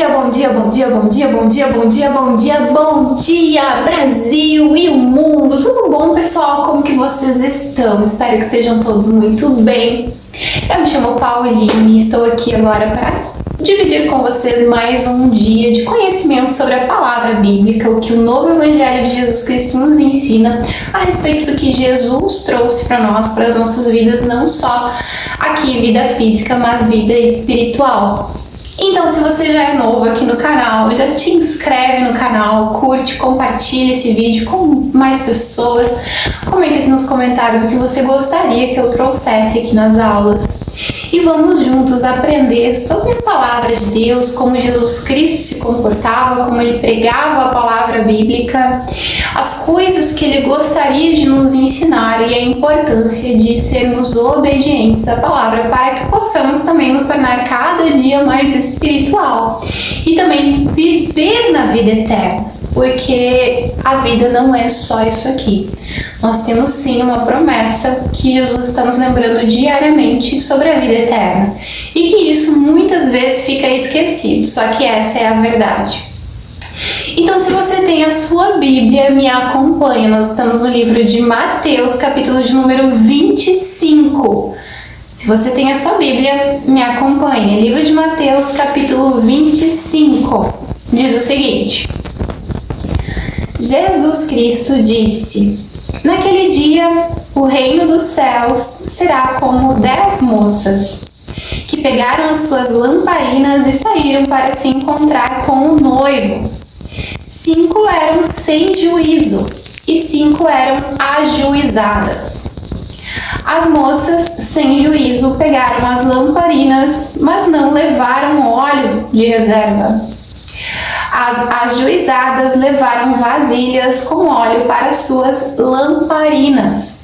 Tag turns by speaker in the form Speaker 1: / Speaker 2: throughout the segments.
Speaker 1: dia, bom dia, bom dia, bom dia, bom dia, bom dia, bom dia, bom dia, Brasil e o mundo. Tudo bom, pessoal? Como que vocês estão? Espero que estejam todos muito bem. Eu me chamo Pauline e estou aqui agora para dividir com vocês mais um dia de conhecimento sobre a palavra bíblica, o que o novo Evangelho de Jesus Cristo nos ensina a respeito do que Jesus trouxe para nós, para as nossas vidas, não só aqui vida física, mas vida espiritual. Então, se você já é novo aqui no canal, já te inscreve no canal, curte, compartilha esse vídeo com mais pessoas, comenta aqui nos comentários o que você gostaria que eu trouxesse aqui nas aulas. E vamos juntos aprender sobre a palavra de Deus, como Jesus Cristo se comportava, como ele pregava a palavra bíblica, as coisas que ele gostaria de nos ensinar e a importância de sermos obedientes à palavra para que possamos também nos tornar cada dia mais espiritual e também viver na vida eterna, porque a vida não é só isso aqui. Nós temos sim uma promessa que Jesus está nos lembrando diariamente sobre a vida eterna e que isso muitas vezes fica esquecido, só que essa é a verdade. Então, se você tem a sua Bíblia, me acompanha. Nós estamos no livro de Mateus, capítulo de número 25. Se você tem a sua Bíblia, me acompanha. Livro de Mateus, capítulo 25. Diz o seguinte: Jesus Cristo disse: naquele dia, o reino dos céus será como 10 moças que pegaram as suas lamparinas e saíram para se encontrar com o noivo. 5 eram sem juízo e 5 eram ajuizadas. As moças sem juízo pegaram as lamparinas, mas não levaram óleo de reserva. As ajuizadas levaram vasilhas com óleo para suas lamparinas.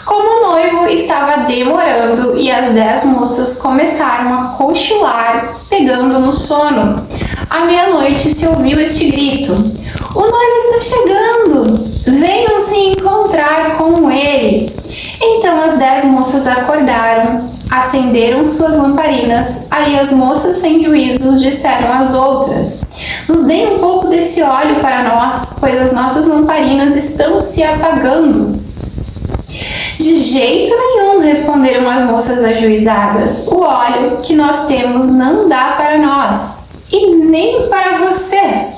Speaker 1: Como o noivo estava demorando e as 10 moças começaram a cochilar, pegando no sono, à meia-noite se ouviu este grito: o noivo está chegando! Venham se encontrar com ele! Então as 10 moças acordaram, acenderam suas lamparinas. Aí as moças sem juízos disseram às outras: nos deem um pouco desse óleo para nós, pois as nossas lamparinas estão se apagando. De jeito nenhum, responderam as moças ajuizadas. O óleo que nós temos não dá para nós, e nem para vocês.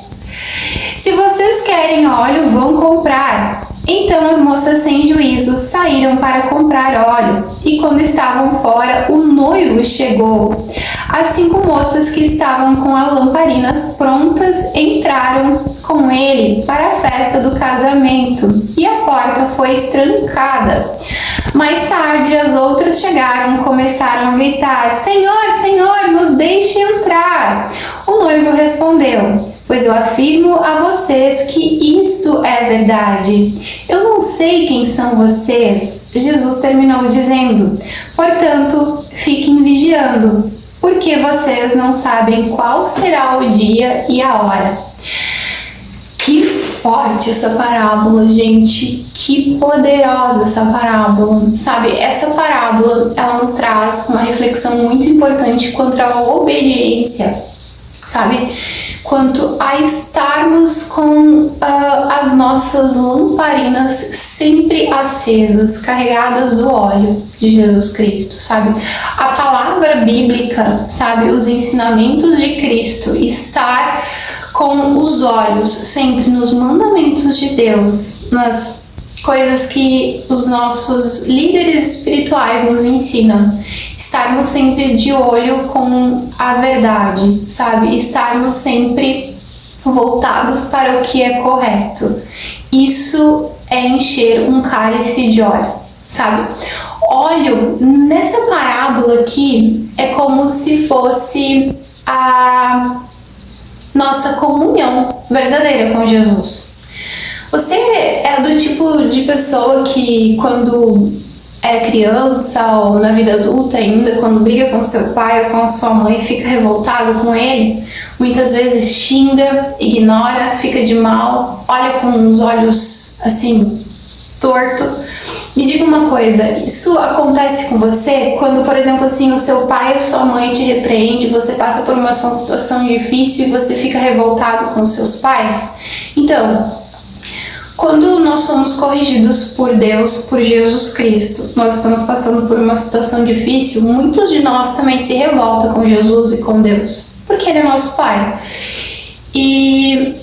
Speaker 1: Se vocês querem óleo, vão comprar. Então as moças sem juízo saíram para comprar óleo, e quando estavam fora, o noivo chegou. As 5 moças que estavam com as lamparinas prontas entraram com ele para a festa do casamento, e a porta foi trancada. Mais tarde, as outras chegaram e começaram a gritar: Senhor, Senhor, nos deixe entrar. O noivo respondeu: pois eu afirmo a vocês que isto é verdade. Eu não sei quem são vocês. Jesus terminou dizendo: portanto, fiquem vigiando, porque vocês não sabem qual será o dia e a hora. Que forte essa parábola, gente. Que poderosa essa parábola. Sabe, essa parábola, ela nos traz uma reflexão muito importante quanto à obediência, sabe? Quanto a estarmos com as nossas lamparinas sempre acesas, carregadas do óleo de Jesus Cristo, sabe? A palavra bíblica, sabe? Os ensinamentos de Cristo, estar com os olhos sempre nos mandamentos de Deus, nas coisas que os nossos líderes espirituais nos ensinam. Estarmos sempre de olho com a verdade, sabe? Estarmos sempre voltados para o que é correto. Isso é encher um cálice de óleo, sabe? Óleo, nessa parábola aqui, é como se fosse a nossa comunhão verdadeira com Jesus. Você é do tipo de pessoa que, quando é criança ou na vida adulta ainda, quando briga com seu pai ou com a sua mãe, fica revoltado com ele, muitas vezes xinga, ignora, fica de mal, olha com os olhos assim, torto, Me diga uma coisa, isso acontece com você quando, por exemplo, assim, o seu pai ou sua mãe te repreende, você passa por uma situação difícil e você fica revoltado com os seus pais? Então, quando nós somos corrigidos por Deus, por Jesus Cristo, nós estamos passando por uma situação difícil, muitos de nós também se revoltam com Jesus e com Deus, porque Ele é nosso Pai. E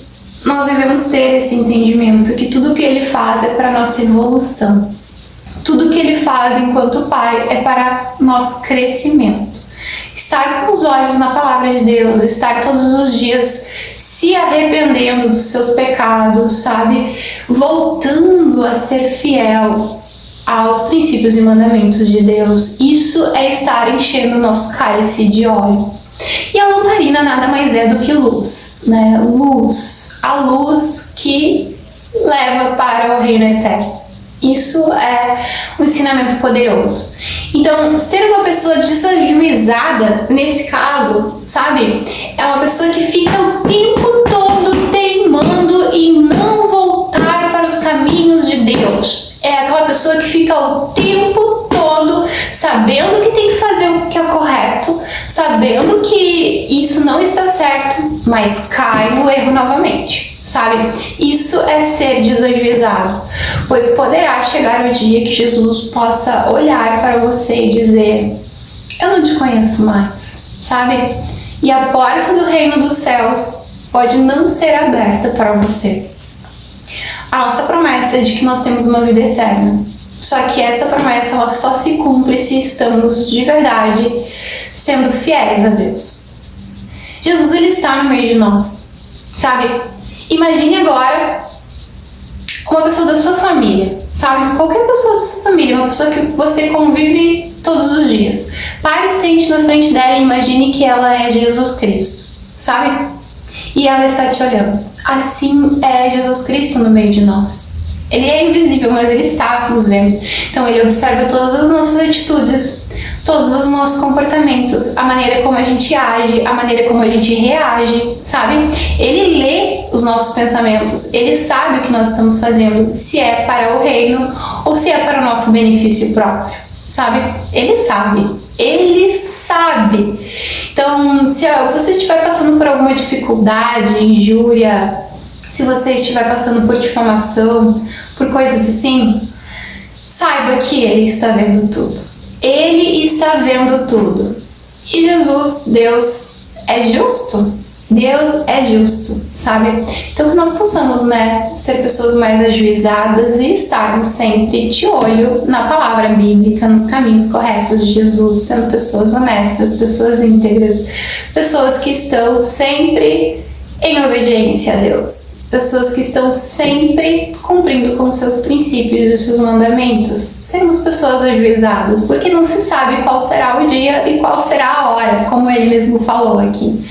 Speaker 1: nós devemos ter esse entendimento que tudo que Ele faz é para nossa evolução. Tudo que Ele faz enquanto Pai é para nosso crescimento. Estar com os olhos na Palavra de Deus, estar todos os dias se arrependendo dos seus pecados, sabe? Voltando a ser fiel aos princípios e mandamentos de Deus. Isso é estar enchendo o nosso cálice de óleo. E a lamparina nada mais é do que luz, né? Luz, a luz que leva para o reino eterno. Isso é um ensinamento poderoso. Então, ser uma pessoa desajuizada, nesse caso, sabe? É uma pessoa que fica o tempo todo teimando em não voltar para os caminhos de Deus. É aquela pessoa que fica o tempo todo sabendo que tem que fazer o que é correto, sabendo que isso não está certo, mas cai no erro novamente. Sabe? Isso é ser desajuizado, pois poderá chegar o dia que Jesus possa olhar para você e dizer: eu não te conheço mais, sabe? E a porta do reino dos céus pode não ser aberta para você. A nossa promessa é de que nós temos uma vida eterna, só que essa promessa ela só se cumpre se estamos de verdade sendo fiéis a Deus. Jesus ele está no meio de nós, sabe? Imagine agora uma pessoa da sua família, sabe? Qualquer pessoa da sua família, uma pessoa que você convive todos os dias. Pare e sente na frente dela e imagine que ela é Jesus Cristo, sabe? E ela está te olhando. Assim é Jesus Cristo no meio de nós. Ele é invisível, mas ele está nos vendo. Então ele observa todas as nossas atitudes, todos os nossos comportamentos, a maneira como a gente age, a maneira como a gente reage, sabe? Ele lê os nossos pensamentos, ele sabe o que nós estamos fazendo, se é para o reino ou se é para o nosso benefício próprio, sabe? Ele sabe, ele sabe. Então, se você estiver passando por alguma dificuldade, injúria, se você estiver passando por difamação, por coisas assim, saiba que ele está vendo tudo. Ele está vendo tudo. E Jesus, Deus, é justo. Deus é justo, sabe? Então que nós possamos, né, ser pessoas mais ajuizadas e estarmos sempre de olho na palavra bíblica, nos caminhos corretos de Jesus, sendo pessoas honestas, pessoas íntegras, pessoas que estão sempre em obediência a Deus. Pessoas que estão sempre cumprindo com os seus princípios e os seus mandamentos. Sermos pessoas ajuizadas, porque não se sabe qual será o dia e qual será a hora, como ele mesmo falou aqui.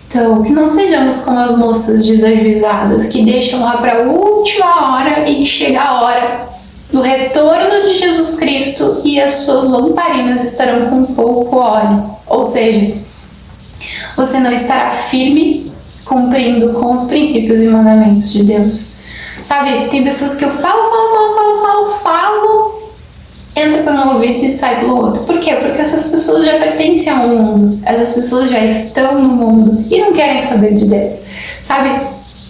Speaker 1: Então, que não sejamos como as moças desajuizadas, que deixam lá para a última hora e chega a hora do retorno de Jesus Cristo e as suas lamparinas estarão com pouco óleo. Ou seja, você não estará firme cumprindo com os princípios e mandamentos de Deus. Sabe, tem pessoas que eu falo, entra por um ouvido e sai pelo outro. Por quê? Porque essas pessoas já pertencem ao mundo, essas pessoas já estão no mundo e não querem saber de Deus. Sabe,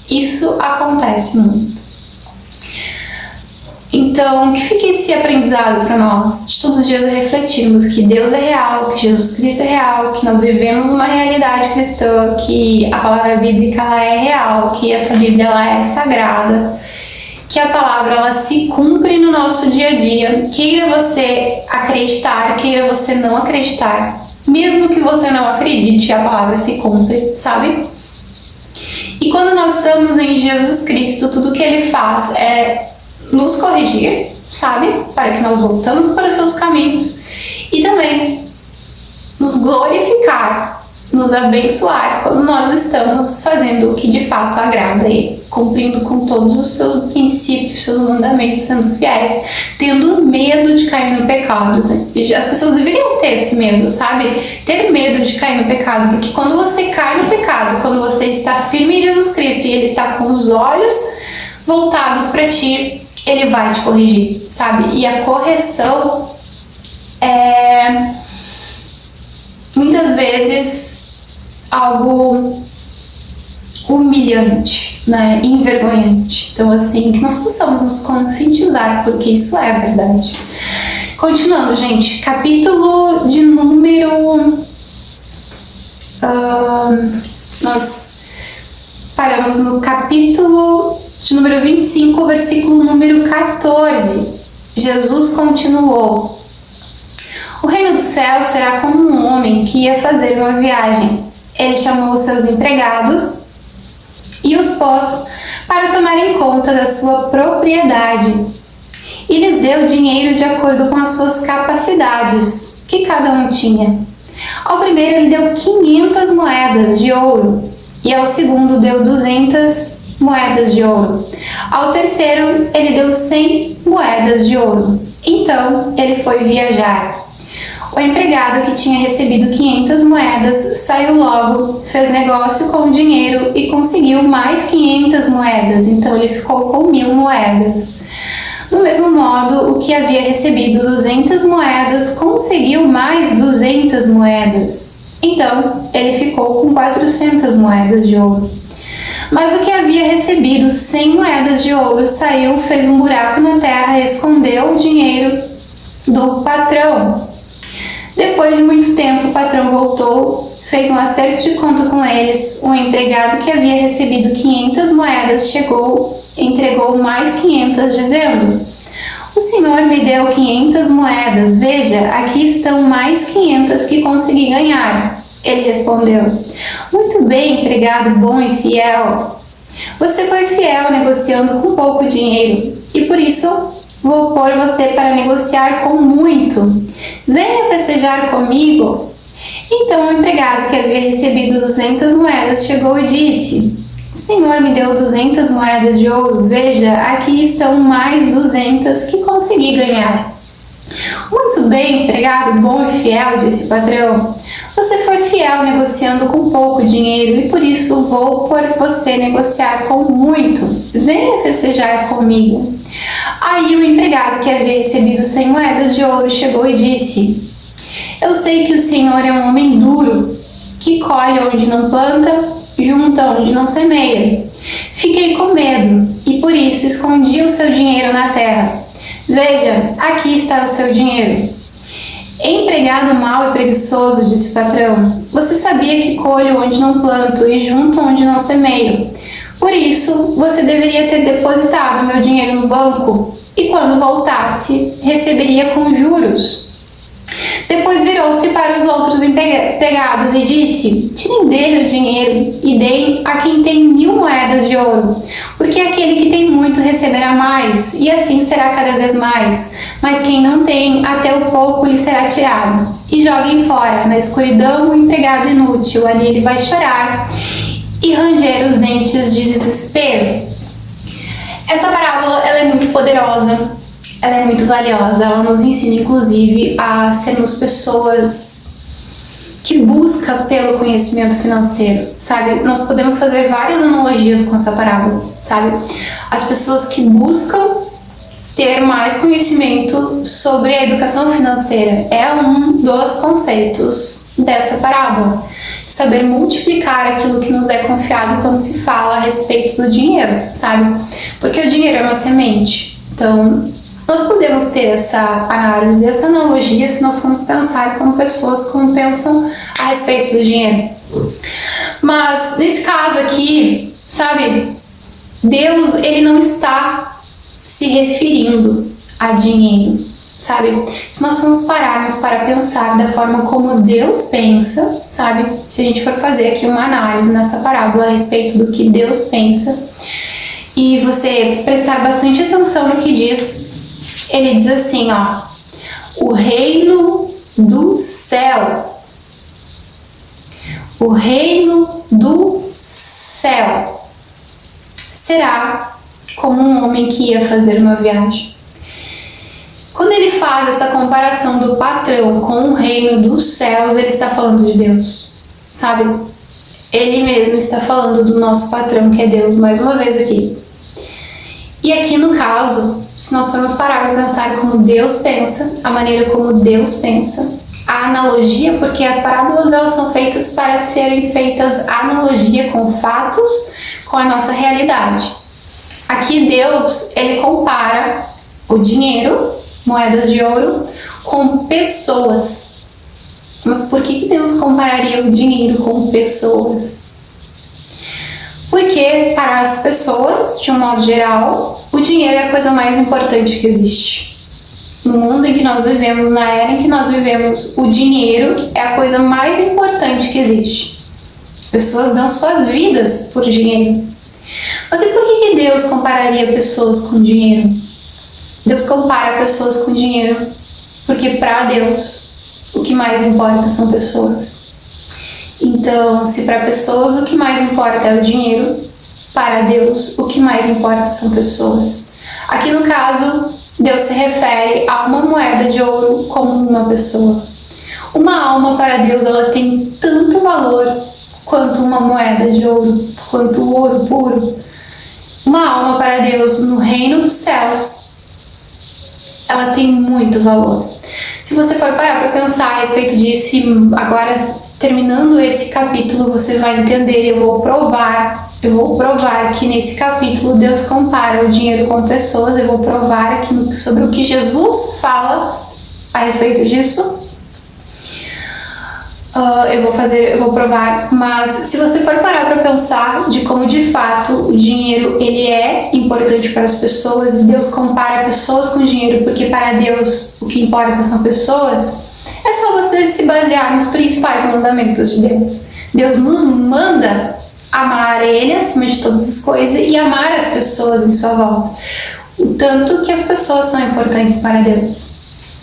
Speaker 1: isso acontece muito. Então, que fique esse aprendizado para nós, de todos os dias refletirmos que Deus é real, que Jesus Cristo é real, que nós vivemos uma realidade cristã, que a palavra bíblica ela é real, que essa Bíblia ela é sagrada, que a palavra ela se cumpre no nosso dia a dia, queira você acreditar, queira você não acreditar, mesmo que você não acredite, a palavra se cumpre, sabe? E quando nós estamos em Jesus Cristo, tudo que Ele faz é nos corrigir, sabe? Para que nós voltamos para os seus caminhos e também nos glorificar, nos abençoar quando nós estamos fazendo o que de fato agrada a Ele, cumprindo com todos os seus princípios, seus mandamentos, sendo fiéis, tendo medo de cair no pecado. As pessoas deveriam ter esse medo, sabe? Ter medo de cair no pecado, porque quando você cai no pecado, quando você está firme em Jesus Cristo e Ele está com os olhos voltados para ti, Ele vai te corrigir, sabe? E a correção é muitas vezes algo humilhante, né? Envergonhante. Então, assim, que nós possamos nos conscientizar, porque isso é verdade. Continuando, gente, capítulo de número... nós paramos no capítulo de número 25, versículo número 14. Jesus continuou: o reino dos céus será como um homem que ia fazer uma viagem. Ele chamou os seus empregados e os pôs para tomarem conta da sua propriedade, e lhes deu dinheiro de acordo com as suas capacidades, que cada um tinha. Ao primeiro ele deu 500 moedas de ouro, e ao segundo deu 200 moedas de ouro. Ao terceiro ele deu 100 moedas de ouro. Então ele foi viajar. O empregado que tinha recebido 500 moedas saiu logo, fez negócio com o dinheiro e conseguiu mais 500 moedas, então ele ficou com 1000 moedas. Do mesmo modo, o que havia recebido 200 moedas conseguiu mais 200 moedas, então ele ficou com 400 moedas de ouro. Mas o que havia recebido 100 moedas de ouro saiu, fez um buraco na terra e escondeu o dinheiro do patrão. Depois de muito tempo, o patrão voltou, fez um acerto de conta com eles. O empregado que havia recebido 500 moedas chegou, entregou mais 500, dizendo: o senhor me deu 500 moedas, veja, aqui estão mais 500 que consegui ganhar. Ele respondeu: muito bem, empregado bom e fiel. Você foi fiel negociando com pouco dinheiro, e por isso vou pôr você para negociar com muito. Venha festejar comigo. Então o empregado que havia recebido 200 moedas chegou e disse: o senhor me deu 200 moedas de ouro, veja, aqui estão mais 200 que consegui ganhar. Muito bem, empregado bom e fiel, disse o patrão. Você foi fiel negociando com pouco dinheiro e por isso vou por você negociar com muito. Venha festejar comigo. Aí o empregado que havia recebido 100 moedas de ouro chegou e disse: eu sei que o senhor é um homem duro, que colhe onde não planta, junta onde não semeia. Fiquei com medo e por isso escondi o seu dinheiro na terra. Veja, aqui está o seu dinheiro. Empregado mau e preguiçoso, disse o patrão, você sabia que colho onde não planto e junto onde não semeio. Por isso, você deveria ter depositado meu dinheiro no banco e quando voltasse, receberia com juros. Depois virou-se para os outros empregados e disse: tirem dele o dinheiro e deem a quem tem 1000 moedas de ouro, porque aquele que tem muito receberá mais, e assim será cada vez mais. Mas quem não tem, até o pouco lhe será tirado. E joguem fora, na escuridão, o empregado inútil. Ali ele vai chorar e ranger os dentes de desespero. Essa parábola ela é muito poderosa. Ela é muito valiosa, ela nos ensina inclusive a sermos pessoas que buscam pelo conhecimento financeiro, sabe? Nós podemos fazer várias analogias com essa parábola, sabe? As pessoas que buscam ter mais conhecimento sobre a educação financeira é um dos conceitos dessa parábola. Saber multiplicar aquilo que nos é confiado quando se fala a respeito do dinheiro, sabe? Porque o dinheiro é uma semente, então nós podemos ter essa análise, essa analogia se nós formos pensar como pessoas como pensam a respeito do dinheiro. Mas nesse caso aqui, sabe, Deus ele não está se referindo a dinheiro, sabe? Se nós formos pararmos para pensar da forma como Deus pensa, sabe? Se a gente for fazer aqui uma análise nessa parábola a respeito do que Deus pensa e você prestar bastante atenção no que diz, ele diz assim, ó: o reino do céu. O reino do céu será como um homem que ia fazer uma viagem. Quando ele faz essa comparação do patrão com o reino dos céus, ele está falando de Deus, sabe? Ele mesmo está falando do nosso patrão, que é Deus, mais uma vez aqui. E aqui no caso, se nós formos parar para pensar como Deus pensa, a maneira como Deus pensa, a analogia, porque as parábolas elas são feitas para serem feitas analogia com fatos, com a nossa realidade. Aqui Deus, ele compara o dinheiro, moedas de ouro, com pessoas. Mas por que Deus compararia o dinheiro com pessoas? Porque para as pessoas, de um modo geral, o dinheiro é a coisa mais importante que existe. No mundo em que nós vivemos, na era em que nós vivemos, o dinheiro é a coisa mais importante que existe. Pessoas dão suas vidas por dinheiro. Mas e por que Deus compararia pessoas com dinheiro? Deus compara pessoas com dinheiro porque para Deus o que mais importa são pessoas. Então, se para pessoas o que mais importa é o dinheiro, para Deus o que mais importa são pessoas. Aqui no caso, Deus se refere a uma moeda de ouro como uma pessoa. Uma alma para Deus ela tem tanto valor quanto uma moeda de ouro, quanto o ouro puro. Uma alma para Deus no reino dos céus, ela tem muito valor. Se você for parar para pensar a respeito disso, e agora terminando esse capítulo, você vai entender, eu vou provar que nesse capítulo Deus compara o dinheiro com pessoas, eu vou provar aqui sobre o que Jesus fala a respeito disso. Eu vou provar, mas se você for parar para pensar de como de fato o dinheiro ele é importante para as pessoas e Deus compara pessoas com dinheiro porque para Deus o que importa são pessoas, é só você se basear nos principais mandamentos de Deus. Deus nos manda amar Ele acima de todas as coisas e amar as pessoas em sua volta, o tanto que as pessoas são importantes para Deus.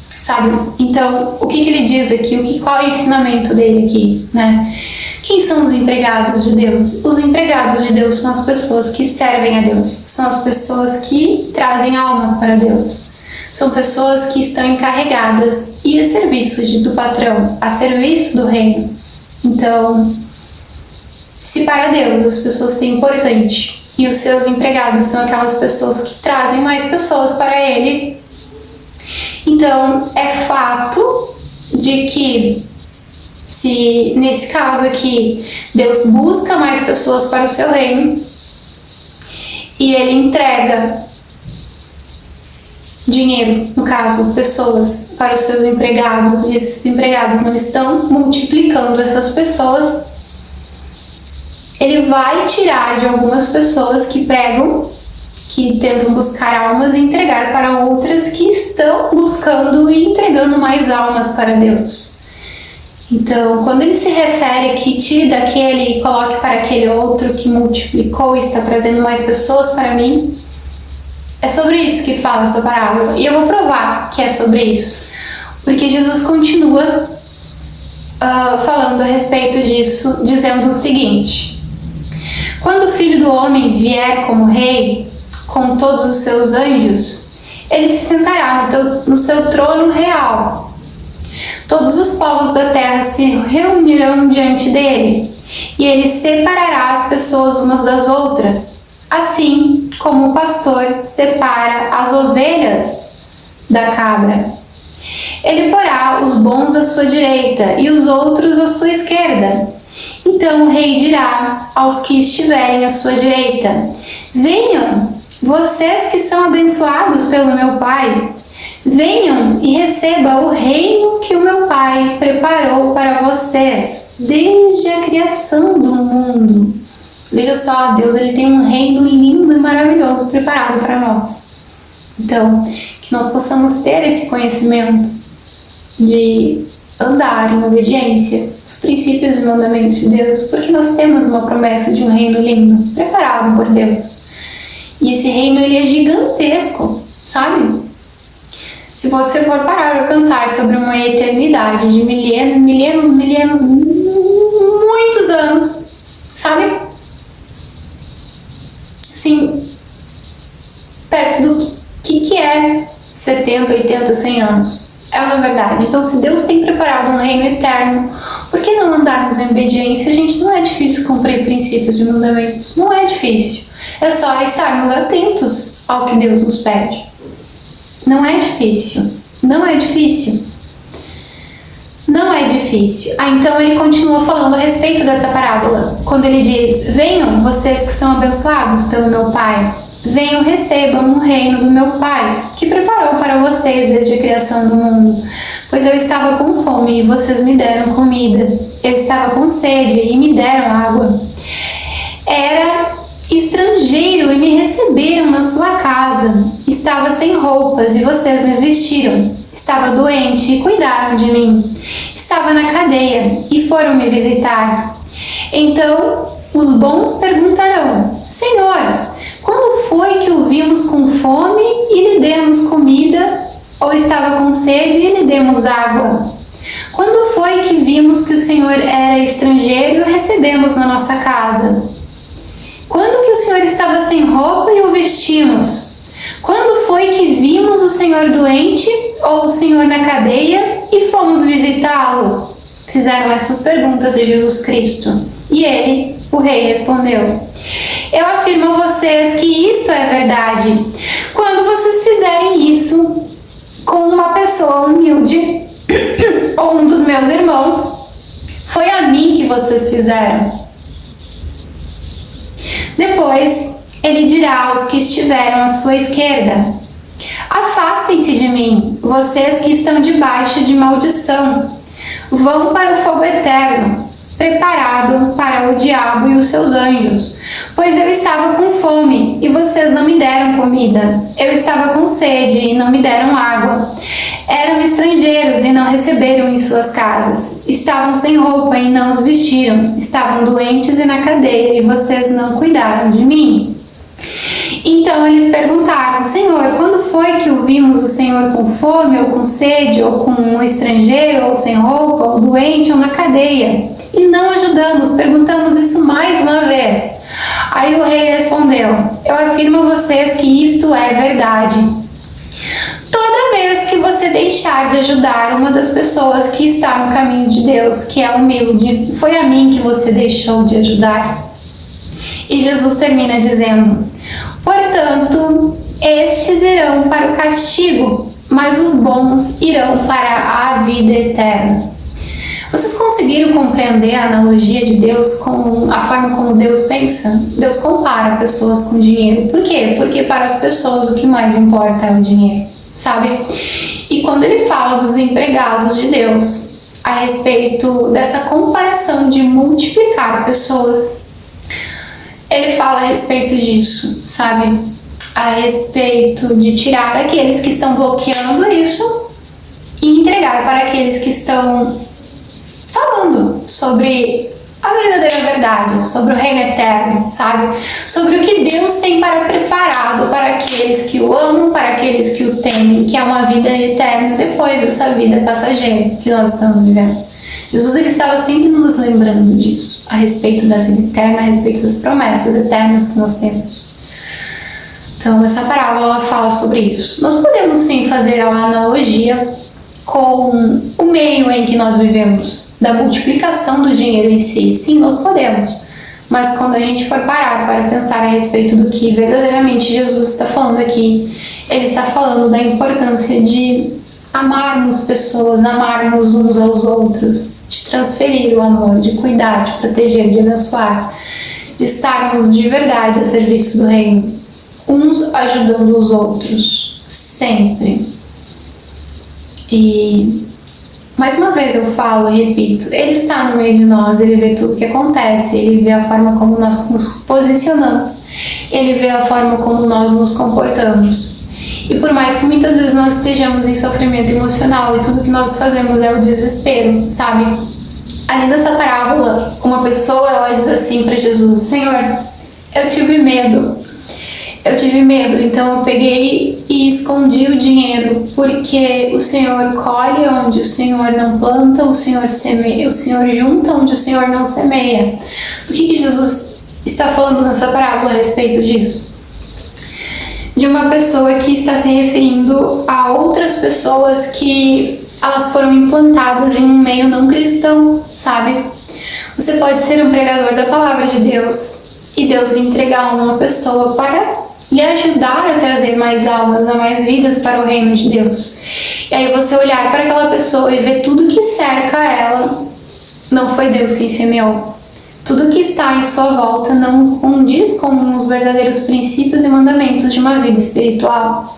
Speaker 1: Sabe? Então, o que ele diz aqui? Qual é o ensinamento dele aqui, né? Quem são os empregados de Deus? Os empregados de Deus são as pessoas que servem a Deus, são as pessoas que trazem almas para Deus, são pessoas que estão encarregadas e a serviço do patrão, a serviço do reino. Então, se para Deus as pessoas têm importante e os seus empregados são aquelas pessoas que trazem mais pessoas para Ele, então é fato de que, se nesse caso aqui Deus busca mais pessoas para o seu reino e Ele entrega dinheiro, no caso, pessoas para os seus empregados, e esses empregados não estão multiplicando essas pessoas, Ele vai tirar de algumas pessoas que pregam, que tentam buscar almas e entregar para outras que estão buscando e entregando mais almas para Deus. Então, quando ele se refere aqui, tire daquele e coloque para aquele outro que multiplicou e está trazendo mais pessoas para mim, é sobre isso que fala essa parábola. E eu vou provar que é sobre isso, porque Jesus continua falando a respeito disso, dizendo o seguinte: quando o Filho do Homem vier como rei, com todos os seus anjos, ele se sentará no seu trono real. Todos os povos da terra se reunirão diante dele, e ele separará as pessoas umas das outras, assim como o pastor separa as ovelhas da cabra. Ele porá os bons à sua direita e os outros à sua esquerda. Então o rei dirá aos que estiverem à sua direita: venham, vocês que são abençoados pelo meu Pai, venham e recebam o reino que o meu Pai preparou para vocês desde a criação do mundo. Veja só, Deus ele tem um reino lindo e maravilhoso preparado para nós. Então, que nós possamos ter esse conhecimento de andar em obediência aos princípios e mandamentos de Deus, porque nós temos uma promessa de um reino lindo, preparado por Deus. E esse reino ele é gigantesco, sabe? Se você for parar para pensar sobre uma eternidade de milênios, muitos anos, sabe? Sim, perto do que é 70, 80, 100 anos. É uma verdade. Então, se Deus tem preparado um reino eterno, por que não andarmos em obediência? Gente, não é difícil cumprir princípios e mandamentos. Não é difícil. É só estarmos atentos ao que Deus nos pede. Não é difícil. Não é difícil. Não é difícil. Então ele continua falando a respeito dessa parábola. Quando ele diz: venham vocês que são abençoados pelo meu Pai. Venham, recebam o reino do meu Pai, que preparou para vocês desde a criação do mundo. Pois eu estava com fome e vocês me deram comida. Eu estava com sede e me deram água. Era estrangeiro e me receberam na sua casa. Estava sem roupas e vocês me vestiram. Estava doente e cuidaram de mim. Estava na cadeia e foram me visitar. Então os bons perguntarão: Senhor, quando foi que o vimos com fome e lhe demos comida? Ou estava com sede e lhe demos água? Quando foi que vimos que o Senhor era estrangeiro e o recebemos na nossa casa? Quando que o Senhor estava sem roupa e o vestimos? Quando foi que vimos o Senhor doente ou o Senhor na cadeia e fomos visitá-lo? Fizeram essas perguntas a Jesus Cristo. E ele, o rei, respondeu: eu afirmo a vocês que isto é verdade. Quando vocês fizerem isso com uma pessoa humilde ou um dos meus irmãos, foi a mim que vocês fizeram. Depois ele dirá aos que estiveram à sua esquerda: afastem-se de mim, vocês que estão debaixo de maldição. Vão para o fogo eterno, preparado para o diabo e os seus anjos. Pois eu estava com fome e vocês não me deram comida. Eu estava com sede e não me deram água. Eram estrangeiros e não receberam em suas casas. Estavam sem roupa e não os vestiram. Estavam doentes e na cadeia e vocês não cuidaram de mim. Então eles perguntaram: Senhor, quando foi que o vimos o Senhor com fome ou com sede ou com um estrangeiro ou sem roupa ou doente ou na cadeia? E não ajudamos. Perguntamos isso mais uma vez. Aí o rei respondeu: eu afirmo a vocês que isto é verdade. Toda vez que você deixar de ajudar uma das pessoas que está no caminho de Deus, que é humilde, foi a mim que você deixou de ajudar. E Jesus termina dizendo: portanto, estes irão para o castigo, mas os bons irão para a vida eterna. Vocês conseguiram compreender a analogia de Deus com a forma como Deus pensa? Deus compara pessoas com dinheiro. Por quê? Porque para as pessoas o que mais importa é o dinheiro, sabe? E quando ele fala dos empregados de Deus, a respeito dessa comparação de multiplicar pessoas, ele fala a respeito disso, sabe? A respeito de tirar aqueles que estão bloqueando isso e entregar para aqueles que estão falando sobre a verdadeira verdade, sobre o reino eterno, sabe? Sobre o que Deus tem preparado para aqueles que o amam, para aqueles que o temem, que é uma vida eterna depois dessa vida passageira que nós estamos vivendo. Jesus ele estava sempre nos lembrando disso, a respeito da vida eterna, a respeito das promessas eternas que nós temos. Então essa parábola ela fala sobre isso. Nós podemos sim fazer uma analogia com o meio em que nós vivemos, da multiplicação do dinheiro em si. Sim, nós podemos. Mas quando a gente for parar para pensar a respeito do que verdadeiramente Jesus está falando aqui, ele está falando da importância de amarmos pessoas, amarmos uns aos outros, de transferir o amor, de cuidar, de proteger, de abençoar, de estarmos de verdade a serviço do reino, uns ajudando os outros, sempre. E mais uma vez eu falo e repito, ele está no meio de nós, ele vê tudo o que acontece, ele vê a forma como nós nos posicionamos, ele vê a forma como nós nos comportamos. E por mais que muitas vezes nós estejamos em sofrimento emocional e tudo que nós fazemos é o desespero, sabe? Além dessa parábola, uma pessoa ela diz assim para Jesus: Senhor, eu tive medo, então eu peguei e escondi o dinheiro, porque o Senhor colhe onde o Senhor não planta, o Senhor semeia, o Senhor junta onde o Senhor não semeia. O que Jesus está falando nessa parábola a respeito disso? De uma pessoa que está se referindo a outras pessoas que elas foram implantadas em um meio não cristão, sabe? Você pode ser um pregador da palavra de Deus e Deus lhe entregar uma pessoa para lhe ajudar a trazer mais almas, a mais vidas para o reino de Deus. E aí você olhar para aquela pessoa e ver tudo que cerca ela, não foi Deus quem semeou. Tudo que está em sua volta não condiz com os verdadeiros princípios e mandamentos de uma vida espiritual.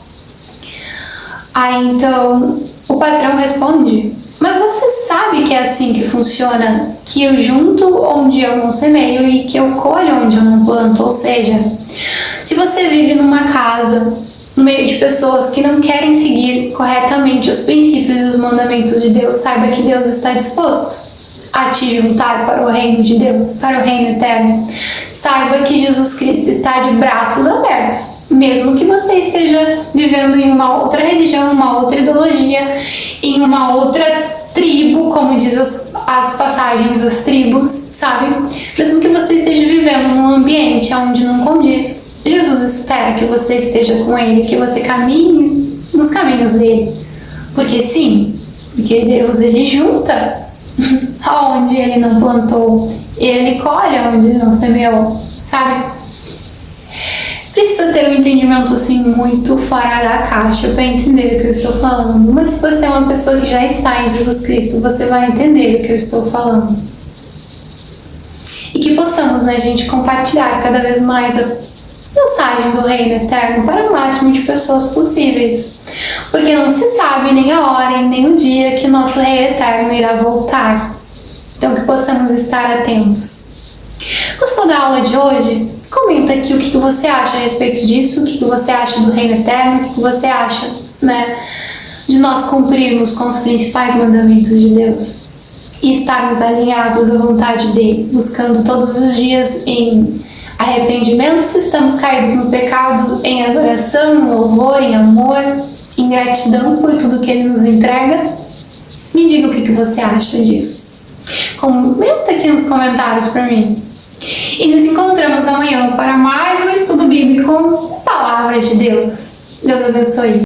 Speaker 1: Aí então o patrão responde: mas você sabe que é assim que funciona, que eu junto onde eu não semeio e que eu colho onde eu não planto. Ou seja, se você vive numa casa, no meio de pessoas que não querem seguir corretamente os princípios e os mandamentos de Deus, saiba que Deus está disposto a te juntar para o reino de Deus, para o reino eterno. Saiba que Jesus Cristo está de braços abertos, mesmo que você esteja vivendo em uma outra religião, uma outra ideologia, em uma outra tribo, como diz as passagens das tribos, sabe? Mesmo que você esteja vivendo num ambiente onde não condiz, Jesus espera que você esteja com Ele, que você caminhe nos caminhos dele. Porque sim, porque Deus, Ele junta aonde Ele não plantou, Ele colhe onde não semeou, sabe? Precisa ter um entendimento assim muito fora da caixa para entender o que eu estou falando. Mas se você é uma pessoa que já está em Jesus Cristo, você vai entender o que eu estou falando. E que possamos, né, gente, compartilhar cada vez mais a mensagem do reino eterno para o máximo de pessoas possíveis. Porque não se sabe nem a hora e nem o dia que nosso Rei Eterno irá voltar. Então que possamos estar atentos. Gostou da aula de hoje? Comenta aqui o que você acha a respeito disso, o que você acha do reino eterno, o que você acha, né, de nós cumprirmos com os principais mandamentos de Deus e estarmos alinhados à vontade dele, buscando todos os dias em arrependimento se estamos caídos no pecado, em adoração, em louvor, em amor, em gratidão por tudo que ele nos entrega. Me diga o que você acha disso. Comenta aqui nos comentários para mim. E nos encontramos amanhã para mais um estudo bíblico, Palavra de Deus. Deus abençoe.